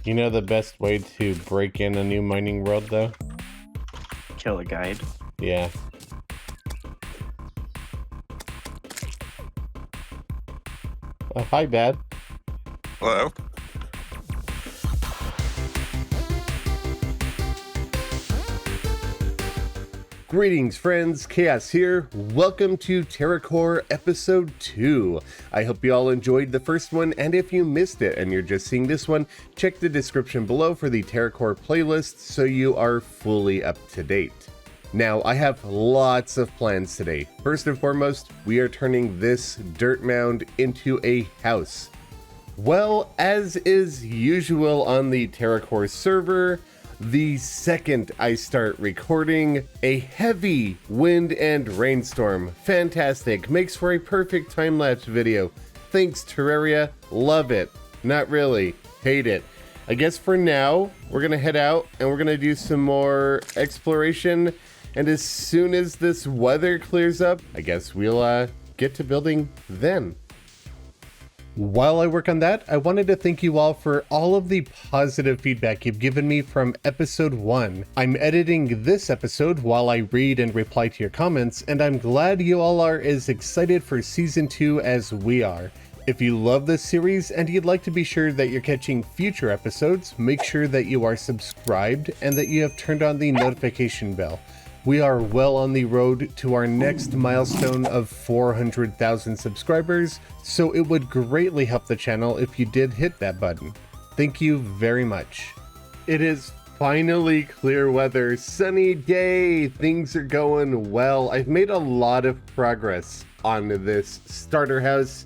You know the best way to break in a new mining world, though? Kill a guide. Yeah. Oh, hi, Bad. Hello? Greetings, friends. Khaios here. Welcome to TerraCorps Episode 2. I hope you all enjoyed the first one, and if you missed it and you're just seeing this one, check the description below for the TerraCorps playlist so you are fully up to date. Now, I have lots of plans today. First and foremost, we are turning this dirt mound into a house. Well, as is usual on the TerraCorps server, the second I start recording, a heavy wind and rainstorm. Fantastic. Makes for a perfect time-lapse video. Thanks, Terraria. Love it. Not really. Hate it. I guess for now, we're going to head out and we're going to do some more exploration. And as soon as this weather clears up, I guess we'll get to building then. While I work on that, I wanted to thank you all for all of the positive feedback you've given me from episode 1. I'm editing this episode while I read and reply to your comments, and I'm glad you all are as excited for season 2 as we are. If you love this series and you'd like to be sure that you're catching future episodes, make sure that you are subscribed and that you have turned on the notification bell. We are well on the road to our next milestone of 400,000 subscribers, so it would greatly help the channel if you did hit that button. Thank you very much. It is finally clear weather, sunny day, things are going well. I've made a lot of progress on this starter house.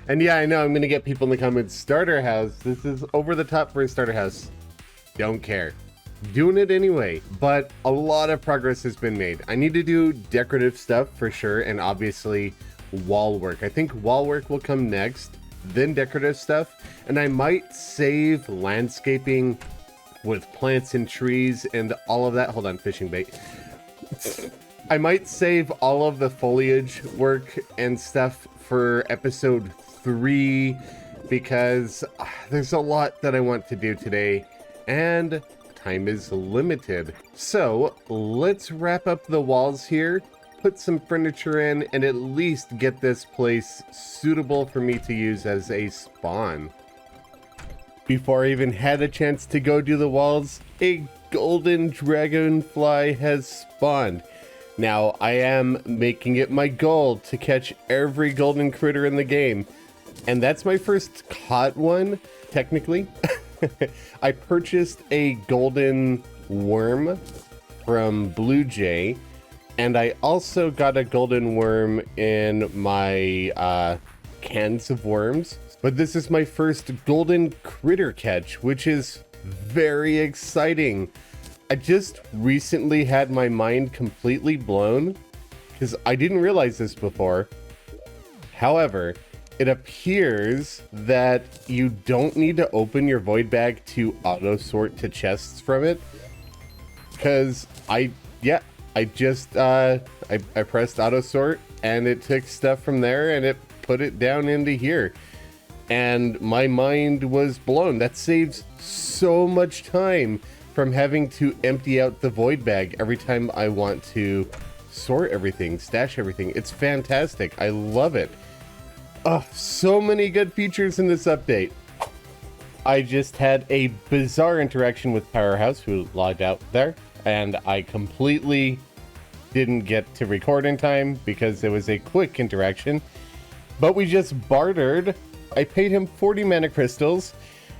And yeah, I know I'm gonna get people in the comments, starter house, this is over the top for a starter house. Don't care. Doing it anyway, but a lot of progress has been made. I need to do decorative stuff for sure, and obviously wall work. I think wall work will come next, then decorative stuff, and I might save landscaping with plants and trees and all of that. Hold on, fishing bait. I might save all of the foliage work and stuff for episode 3 because there's a lot that I want to do today, and time is limited. So let's wrap up the walls here, put some furniture in, and at least get this place suitable for me to use as a spawn. Before I even had a chance to go do the walls, a golden dragonfly has spawned. Now I am making it my goal to catch every golden critter in the game, and that's my first caught one, technically. I purchased a golden worm from Bluejay, and I also got a golden worm in my cans of worms. But this is my first golden critter catch, which is very exciting. I just recently had my mind completely blown because I didn't realize this before. However, it appears that you don't need to open your void bag to auto sort to chests from it, because I pressed auto sort and it took stuff from there and it put it down into here, and my mind was blown. That saves so much time from having to empty out the void bag every time I want to sort everything, stash everything. It's fantastic. I love it. Oh, so many good features in this update. I just had a bizarre interaction with Powerhouse, who logged out there, and I completely didn't get to record in time because it was a quick interaction. But we just bartered. I paid him 40 mana crystals,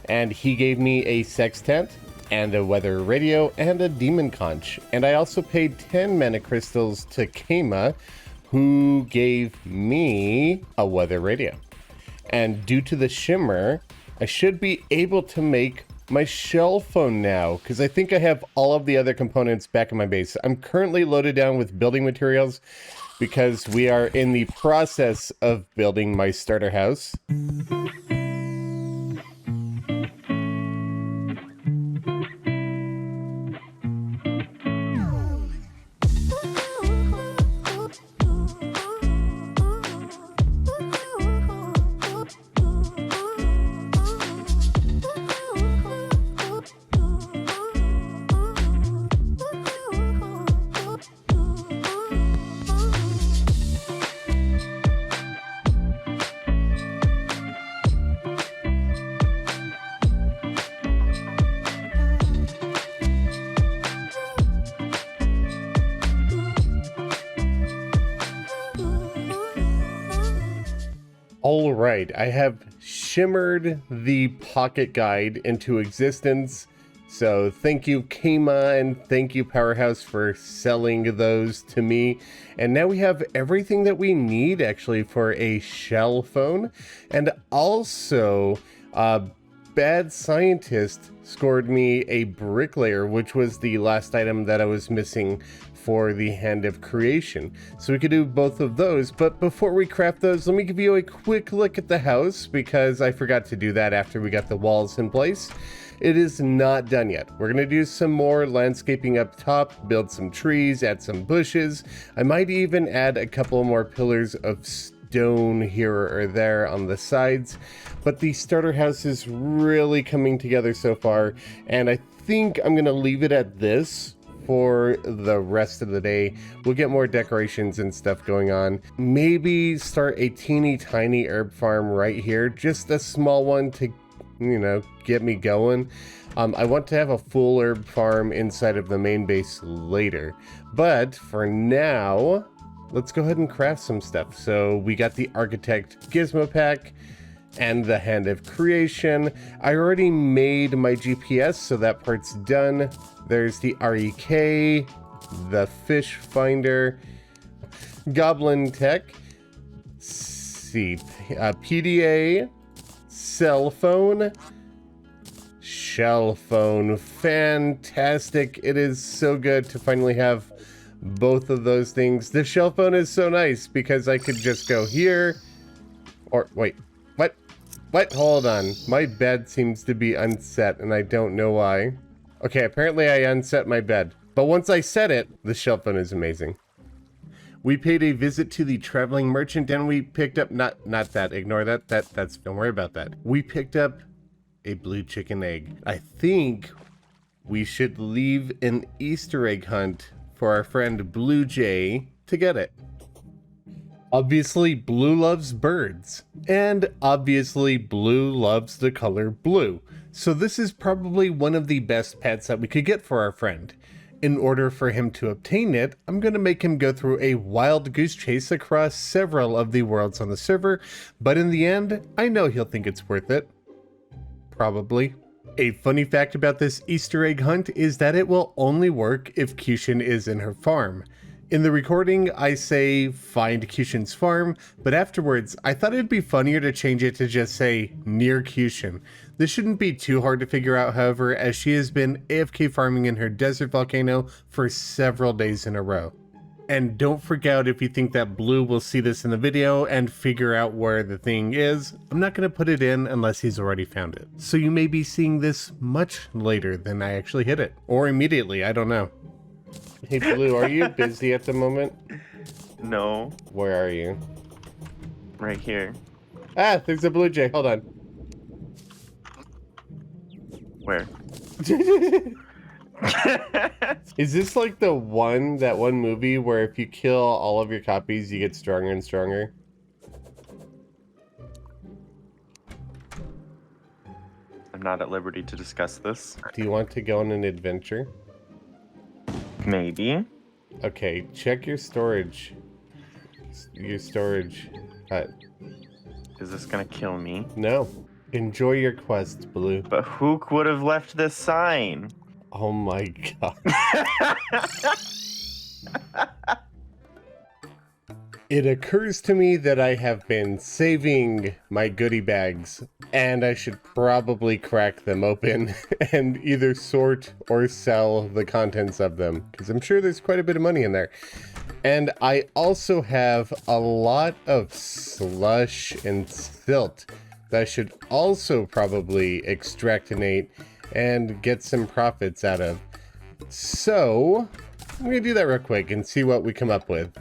and he gave me a sextant and a weather radio and a demon conch. And I also paid 10 mana crystals to Kema, who gave me a weather radio. And due to the shimmer, I should be able to make my shell phone now, because I think I have all of the other components back in my base. I'm currently loaded down with building materials because we are in the process of building my starter house. All right, I have shimmered the pocket guide into existence. So thank you, Kima, and thank you, Powerhouse, for selling those to me. And now we have everything that we need, actually, for a shell phone. And also, Bad Scientist scored me a bricklayer, which was the last item that I was missing for the Hand of Creation. So we could do both of those, but before we craft those, let me give you a quick look at the house, because I forgot to do that after we got the walls in place. It is not done yet. We're gonna do some more landscaping up top, build some trees, add some bushes. I might even add a couple more pillars of stone here or there on the sides, but the starter house is really coming together so far, and I think I'm gonna leave it at this for the rest of the day. We'll get more decorations and stuff going on. Maybe start a teeny tiny herb farm right here, just a small one to, you know, get me going. I want to have a full herb farm inside of the main base later, but for now, let's go ahead and craft some stuff. So we got the Architect Gizmo Pack and the Hand of Creation. I already made my GPS, so that part's done. There's the REK, the Fish Finder, Goblin Tech, PDA, cell phone, shell phone. Fantastic. It is so good to finally have both of those things. The shell phone is so nice because I could just go here, or wait, what? Hold on. My bed seems to be unset and I don't know why. Okay, apparently I unset my bed. But once I set it, the shell phone is amazing. We paid a visit to the traveling merchant and we picked up, not that, ignore that. That's, don't worry about that. We picked up a blue chicken egg. I think we should leave an Easter egg hunt for our friend Bluejay to get it. Obviously, Blue loves birds, and obviously Blue loves the color blue. So this is probably one of the best pets that we could get for our friend. In order for him to obtain it, I'm going to make him go through a wild goose chase across several of the worlds on the server, but in the end, I know he'll think it's worth it. Probably. A funny fact about this Easter egg hunt is that it will only work if Cushion is in her farm. In the recording, I say find Cushin's farm, but afterwards, I thought it'd be funnier to change it to just say near Cushin. This shouldn't be too hard to figure out, however, as she has been AFK farming in her desert volcano for several days in a row. And don't freak out if you think that Blue will see this in the video and figure out where the thing is. I'm not going to put it in unless he's already found it. So you may be seeing this much later than I actually hit it. Or immediately, I don't know. Hey Blue, are you busy at the moment? No. Where are you? Right here. Ah, there's a Bluejay. Hold on. Where? Is this like that one movie where if you kill all of your copies, you get stronger and stronger? I'm not at liberty to discuss this. Do you want to go on an adventure? Maybe. Okay, check your storage. Your storage hut. Is this gonna kill me? No. Enjoy your quest, Blue. But who would have left this sign? Oh my god. It occurs to me that I have been saving my goodie bags, and I should probably crack them open and either sort or sell the contents of them, because I'm sure there's quite a bit of money in there. And I also have a lot of slush and silt that I should also probably extractinate and get some profits out of. So I'm gonna do that real quick and see what we come up with.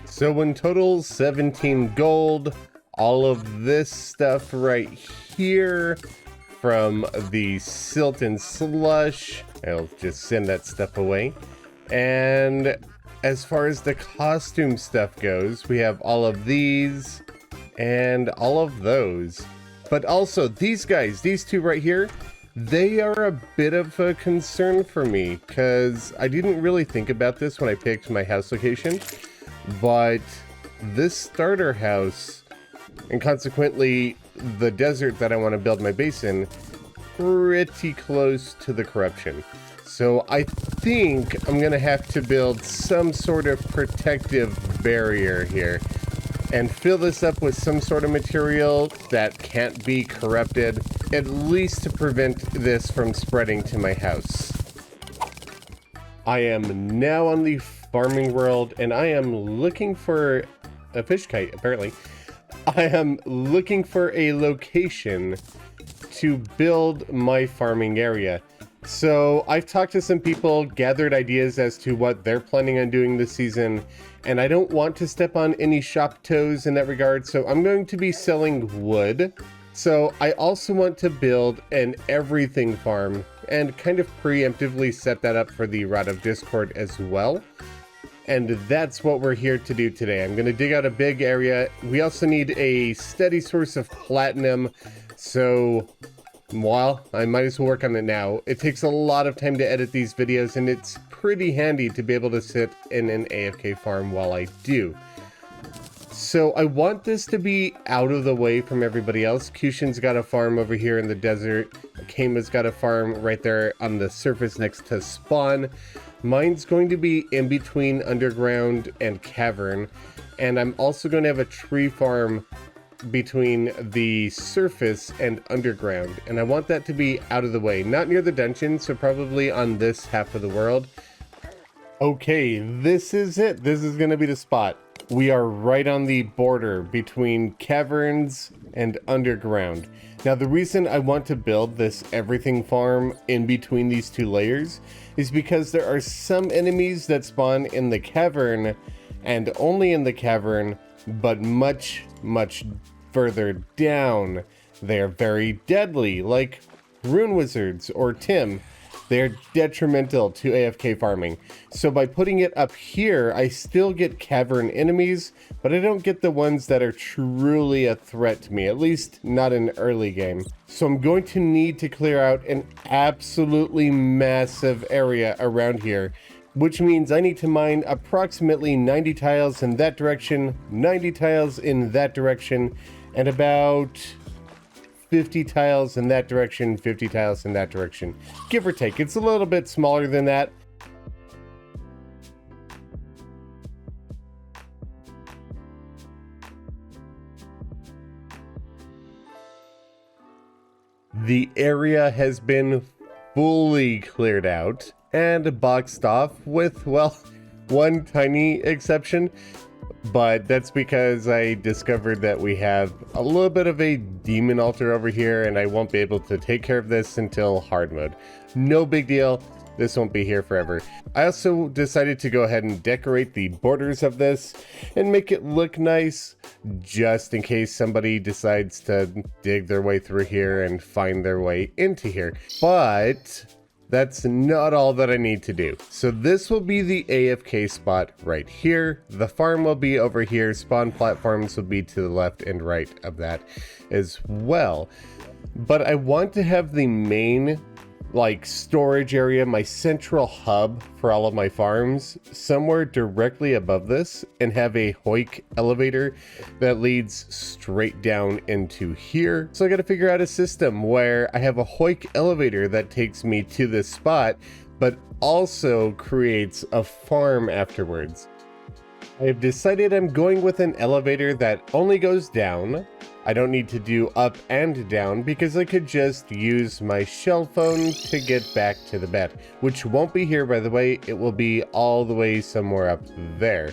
So in total, 17 gold, all of this stuff right here from the silt and slush. I'll just send that stuff away. And as far as the costume stuff goes, we have all of these and all of those. But also these guys, these two right here, They are a bit of a concern for me because I didn't really think about this when I picked my house location, but this starter house, and consequently the desert that I want to build my base in, pretty close to the corruption. So I think I'm gonna have to build some sort of protective barrier here and fill this up with some sort of material that can't be corrupted, at least to prevent this from spreading to my house. I am now on the farming world, and I am looking for a fish kite, apparently. I am looking for a location to build my farming area. So I've talked to some people, gathered ideas as to what they're planning on doing this season, and I don't want to step on any shop toes in that regard, so I'm going to be selling wood. So I also want to build an everything farm and kind of preemptively set that up for the Rod of Discord as well. And that's what we're here to do today. I'm going to dig out a big area. We also need a steady source of platinum, so well, I might as well work on it now. It takes a lot of time to edit these videos, and it's pretty handy to be able to sit in an AFK farm while I do. So I want this to be out of the way from everybody else. Kushin's got a farm over here in the desert. Kama's got a farm right there on the surface next to spawn. Mine's going to be in between underground and cavern. And I'm also going to have a tree farm between the surface and underground, and I want that to be out of the way, not near the dungeon, so probably on this half of the world. Okay, this is it. This is going to be the spot. We are right on the border between caverns and underground. Now, the reason I want to build this everything farm in between these two layers is because there are some enemies that spawn in the cavern, and only in the cavern, but much further down. They are very deadly, like rune wizards or Tim. They're detrimental to AFK farming. So by putting it up here, I still get cavern enemies, but I don't get the ones that are truly a threat to me, at least not in early game. So I'm going to need to clear out an absolutely massive area around here, which means I need to mine approximately 90 tiles in that direction, 90 tiles in that direction, and about 50 tiles in that direction, 50 tiles in that direction. Give or take. It's a little bit smaller than that. The area has been fully cleared out and boxed off with, well, one tiny exception. But that's because I discovered that we have a little bit of a demon altar over here, and I won't be able to take care of this until hard mode. No big deal. This won't be here forever. I also decided to go ahead and decorate the borders of this and make it look nice, just in case somebody decides to dig their way through here and find their way into here. But that's not all that I need to do. So this will be the AFK spot right here. The farm will be over here. Spawn platforms will be to the left and right of that as well. But I want to have the main storage area, my central hub for all of my farms, somewhere directly above this, and have a hoik elevator that leads straight down into here. So I got to figure out a system where I have a hoik elevator that takes me to this spot, but also creates a farm afterwards. I've decided I'm going with an elevator that only goes down. I don't need to do up and down because I could just use my shell phone to get back to the bed, which won't be here, by the way. It will be all the way somewhere up there.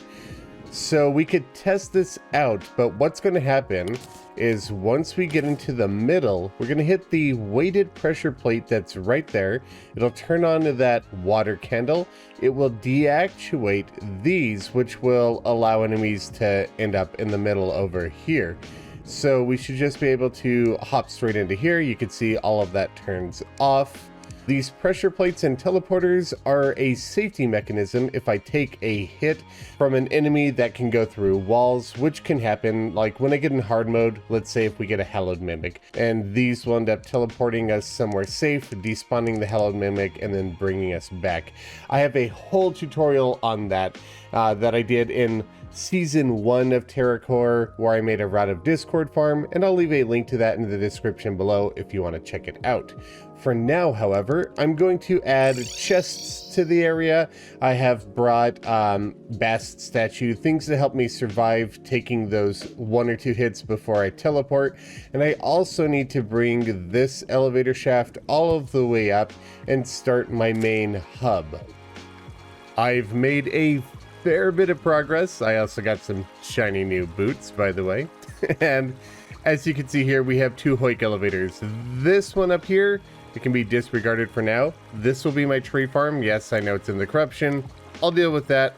So we could test this out, but what's going to happen is once we get into the middle, we're going to hit the weighted pressure plate that's right there. It'll turn on that water candle. It will deactivate these, which will allow enemies to end up in the middle over here. So we should just be able to hop straight into here. You can see all of that turns off. These pressure plates and teleporters are a safety mechanism if I take a hit from an enemy that can go through walls, which can happen like when I get in hard mode, let's say if we get a hallowed mimic, and these will end up teleporting us somewhere safe, despawning the hallowed mimic, and then bringing us back. I have a whole tutorial on that that I did in Season 1 of TerraCorps, where I made a Route of Discord farm, and I'll leave a link to that in the description below if you want to check it out. For now, however, I'm going to add chests to the area. I have brought Bast statue, things to help me survive taking those 1 or 2 hits before I teleport, and I also need to bring this elevator shaft all of the way up and start my main hub. I've made a fair bit of progress. I also got some shiny new boots, by the way. And as you can see here, we have 2 Hoik elevators. This one up here, it can be disregarded for now. This will be my tree farm. Yes, I know it's in the corruption. I'll deal with that.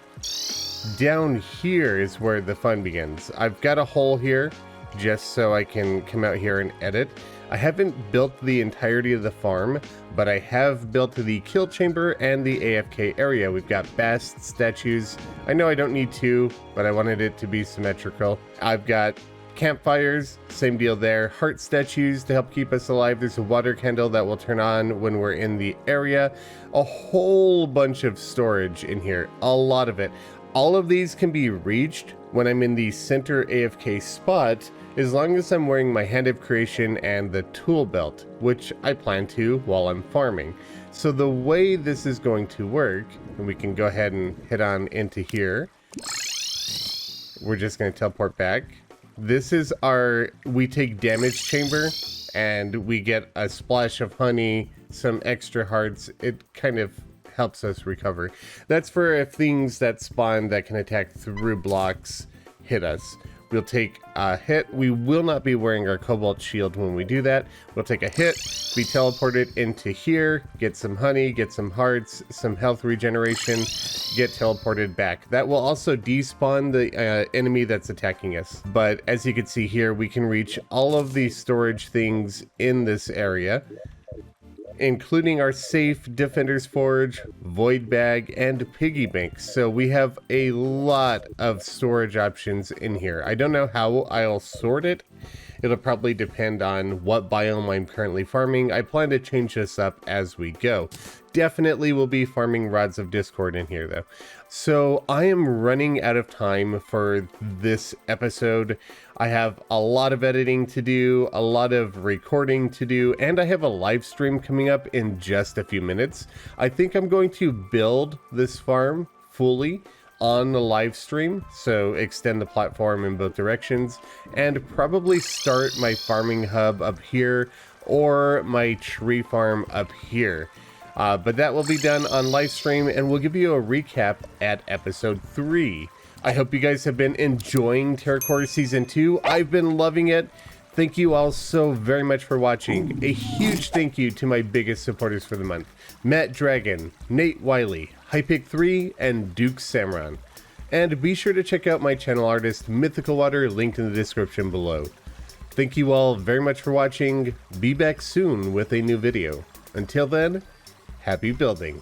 Down here is where the fun begins. I've got a hole here just so I can come out here and edit. I haven't built the entirety of the farm, but I have built the kill chamber and the AFK area. We've got Bast statues. I know I don't need 2, but I wanted it to be symmetrical. I've got campfires, same deal there. Heart statues to help keep us alive. There's a water candle that will turn on when we're in the area. A whole bunch of storage in here, a lot of it. All of these can be reached when I'm in the center AFK spot, as long as I'm wearing my Hand of Creation and the tool belt, which I plan to while I'm farming. So the way this is going to work, and we can go ahead and head on into here. We're just going to teleport back. This is we take damage chamber and we get a splash of honey, some extra hearts. It kind of helps us recover. That's for if things that spawn that can attack through blocks hit us. We'll take a hit. We will not be wearing our cobalt shield when we do that. We'll take a hit, be teleported into here, get some honey, get some hearts, some health regeneration, get teleported back. That will also despawn the enemy that's attacking us. But as you can see here, we can reach all of the storage things in this area, including our safe, Defender's Forge, Void Bag, and Piggy Bank. So we have a lot of storage options in here. I don't know how I'll sort it. It'll probably depend on what biome I'm currently farming. I plan to change this up as we go. Definitely will be farming Rods of Discord in here though. So I am running out of time for this episode. I have a lot of editing to do, a lot of recording to do, and I have a live stream coming up in just a few minutes. I think I'm going to build this farm fully on the live stream, so extend the platform in both directions, and probably start my farming hub up here or my tree farm up here. But that will be done on live stream, and we'll give you a recap at episode 3. I hope you guys have been enjoying TerraCorps Season 2. I've been loving it. Thank you all so very much for watching. A huge thank you to my biggest supporters for the month: Matt Dragon, Nate Wiley, Hypic3, and Duke Samron. And be sure to check out my channel artist, MythicalWater, linked in the description below. Thank you all very much for watching. Be back soon with a new video. Until then, happy building.